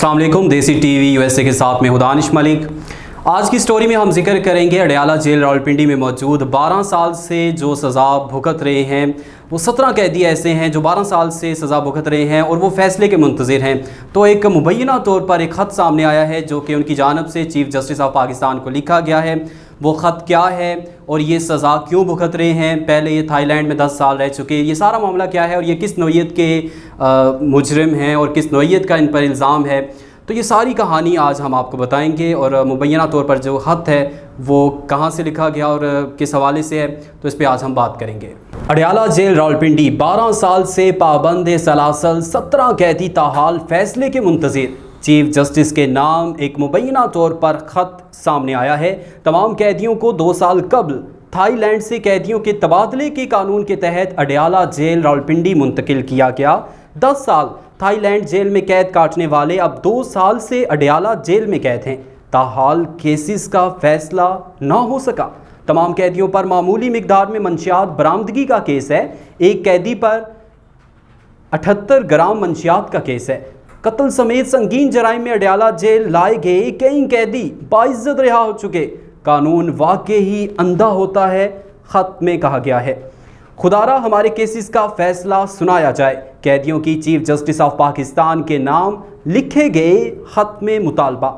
अस्सलाम वालेकुम। देसी टीवी यूएसए के साथ में हूं दानिश मलिक। आज की स्टोरी में हम जिक्र करेंगे अडयाला जेल रावलपिंडी में मौजूद 12 साल से जो सज़ा भुगत रहे हैं वो 17 कैदी ऐसे हैं जो 12 साल से सज़ा भुगत रहे हैं और वो फ़ैसले के मुंतज़िर हैं। तो एक मुबैना तौर पर एक ख़त सामने आया है जो कि उनकी जानब से चीफ़ जस्टिस ऑफ पाकिस्तान को लिखा गया है। वो ख़त क्या है और ये सज़ा क्यों भुगत रहे हैं, पहले ये थाईलैंड में 10 साल रह चुके, ये सारा मामला क्या है और ये किस नौइयत के मुजरिम हैं और किस नौइयत का इन पर इल्ज़ाम है, तो ये सारी कहानी आज हम आपको बताएंगे। और मुबैना तौर पर जो ख़त है वो कहाँ से लिखा गया और किस हवाले से है, तो इस पर आज हम बात करेंगे। अडयाला जेल रावलपिंडी 12 साल से पाबंद सलासल 17 कैदी ताहाल फ़ैसले के मुंतज़िर। चीफ जस्टिस के नाम एक मुबैना तौर पर ख़त सामने आया है। तमाम कैदियों को 2 साल कबल थाईलैंड से कैदियों के तबादले के कानून के तहत अडयाला जेल रावलपिंडी मुंतकिल किया गया। 10 साल थाईलैंड जेल में कैद काटने वाले अब 2 साल से अडयाला जेल में कैद हैं। ताहाल केसेस का फैसला ना हो सका। तमाम कैदियों पर मामूली मिकदार में मंशियात बरामदगी का केस है। एक कैदी पर 78 ग्राम मंशियात का केस है। कत्ल समेत संगीन जराइम में अडयाला जेल लाए गए कई कैदी बाइज्जत रिहा हो चुके। कानून वाकई ही अंधा होता है, ख़त में कहा गया है। खुदारा हमारे केसेस का फैसला सुनाया जाए। कैदियों की चीफ जस्टिस ऑफ पाकिस्तान के नाम लिखे गए ख़त में मुतालबा।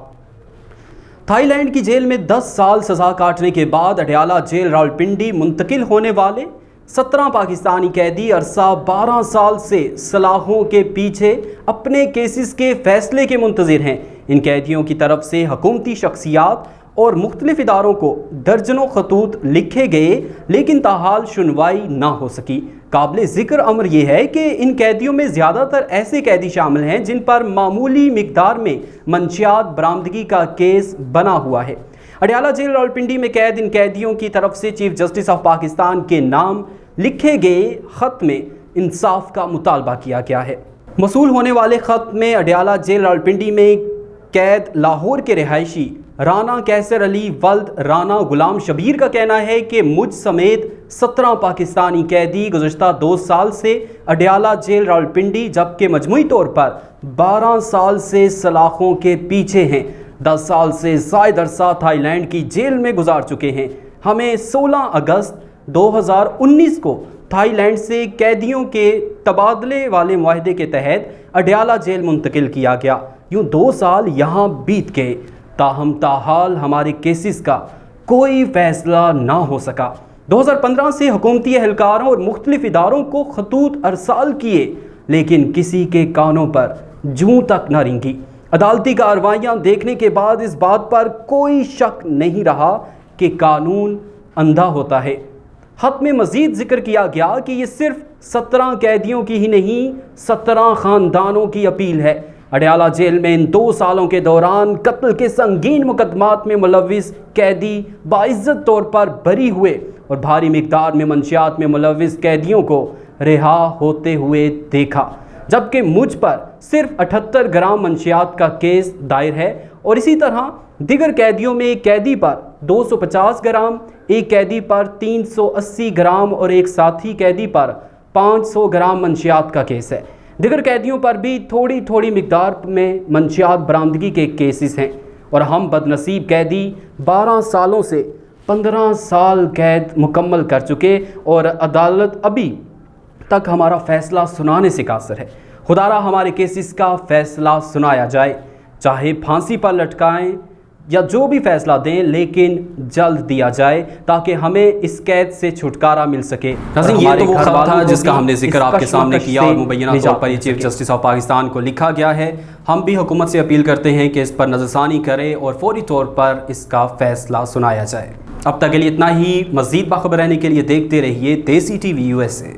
थाईलैंड की जेल में 10 साल सज़ा काटने के बाद अडयाला जेल रावलपिंडी मुंतकिल होने वाले 17 पाकिस्तानी कैदी अरसा 12 साल से सलाखों के पीछे अपने केसेस के फैसले के मुंतज़िर हैं। इन कैदियों की तरफ से हुकूमती शख्सियात और मुख्तलिफ इदारों को दर्जनों खतूत लिखे गए लेकिन ताहाल सुनवाई ना हो सकी। काबिल ज़िक्र अमर यह है कि इन कैदियों में ज़्यादातर ऐसे कैदी शामिल हैं जिन पर मामूली मिकदार में मंशियात बरामदगी का केस बना हुआ है। अडयाला जेल रावलपिंडी में कैद इन कैदियों की तरफ से चीफ जस्टिस ऑफ पाकिस्तान के नाम लिखे गए ख़त में इंसाफ का मुतालबा किया गया है। मसूल होने वाले ख़त में अडयाला जेल रावलपिंडी में कैद लाहौर के रिहायशी राना कैसर अली वल्द राना गुलाम शबीर का कहना है कि मुझ समेत 17 पाकिस्तानी कैदी गुज़श्ता 2 साल से अडयाला जेल रावलपिंडी जबकि मजमूई तौर पर 12 साल से सलाखों के पीछे हैं। 10 साल से ज़ायद अरसा थाईलैंड की जेल में गुजार चुके हैं। हमें 16 अगस्त 2019 को थाईलैंड से कैदियों के तबादले वाले मुआहदे के तहत अडयाला जेल मुंतकिल किया गया। यूँ 2 साल यहाँ बीत गए, ताहम ताहाल हमारे केसेस का कोई फ़ैसला ना हो सका। 2015 से हुकूमती एहलकारों और मुख्तलिफ इदारों को खतूत अरसाल किए लेकिन किसी के कानों पर जूं तक न रेंगी। अदालती कार्रवाइयाँ देखने के बाद इस बात पर कोई शक नहीं रहा कि कानून अंधा होता है। ख़त में मज़ीद जिक्र किया गया कि ये सिर्फ 17 कैदियों की ही नहीं 17 ख़ानदानों की अपील है। अडयाला जेल में इन 2 सालों के दौरान कत्ल के संगीन मुकदमात में मुलविस कैदी बाइज्जत तौर पर बरी हुए और भारी मिकदार में मंशियात में मुलविस कैदियों को रिहा होते हुए देखा, जबकि मुझ पर सिर्फ 78 ग्राम मंशियात का केस दायर है और इसी तरह दिगर कैदियों में एक कैदी पर 250 ग्राम, एक कैदी पर 380 ग्राम और एक साथी कैदी पर 500 ग्राम मंशियात का केस है। दिगर कैदियों पर भी थोड़ी थोड़ी मिकदार में मंशियात बरामदगी के केसेस हैं और हम बदनसीब कैदी 12 सालों से 15 साल कैद मुकम्मल कर चुके और अदालत अभी तक हमारा फ़ैसला सुनाने से कासिर है। खुदारा हमारे केसेस का फ़ैसला सुनाया जाए, चाहे फांसी पर लटकाएं या जो भी फ़ैसला दें, लेकिन जल्द दिया जाए ताकि हमें इस कैद से छुटकारा मिल सके। ये तो वो ख़त था जिसका हमने जिक्र आपके सामने किया और मुबैना तौर पर चीफ जस्टिस ऑफ पाकिस्तान को लिखा गया है। हम भी हुकूमत से अपील करते हैं कि इस पर नज़रसानी करे और फौरी तौर पर इसका फ़ैसला सुनाया जाए। अब तक के लिए इतना ही। मज़ीद बाखबर रहने के लिए देखते रहिए देसी टीवी यूएसए।